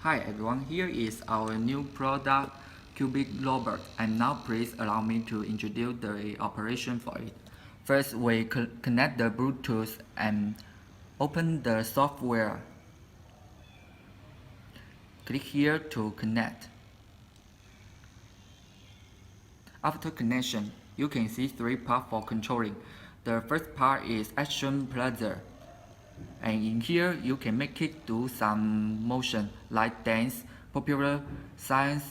Hi everyone, here is our new product Cubee robot, and now please allow me to introduce the operation for it. First, we connect the Bluetooth and open the software. Click here to connect. After connection, you can see three parts for controlling. The first part is action pleasure. And in here, you can make it do some motion like dance, popular science,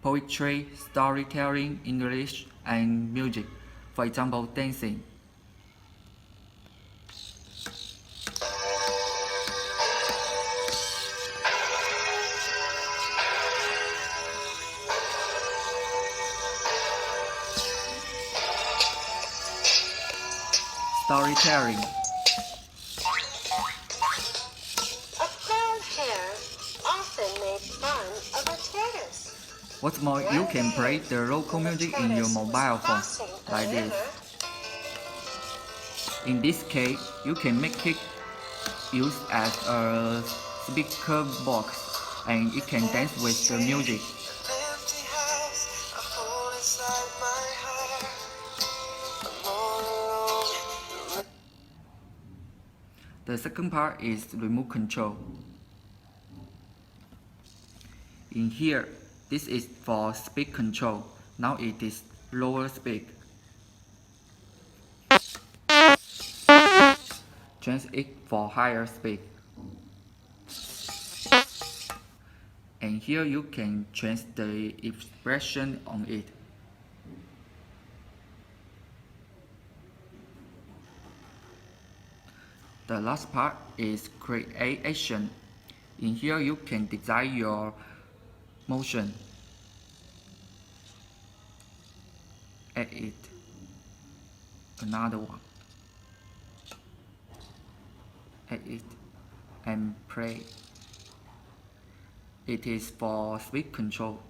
poetry, storytelling, English, and music. For example, dancing. Storytelling. What's more, you can play the local music in your mobile phone, like this. In this case, you can make it use as a speaker box, and it can dance with the music. The second part is remote control. In here, this is for speed control. Now it is lower speed. Change it for higher speed. And here you can change the expression on it. The last part is create action. In here you can design your motion. Add it. Another one. Add it and play. It is for speed control.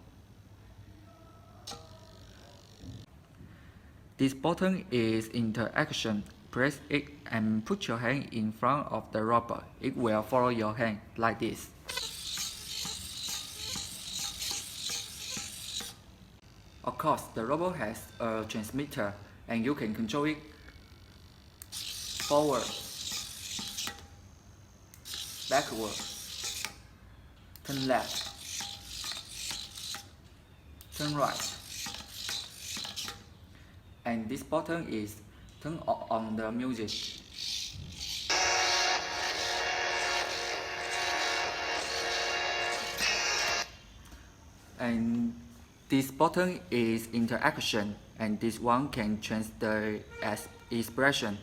This button is interaction. Press it and put your hand in front of the robot. It will follow your hand like this. Of course, the robot has a transmitter and you can control it forward, backward, turn left, turn right. And this button is turn on the music. And this button is interaction, and this one can change the expression.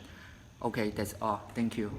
Okay, that's all. Thank you.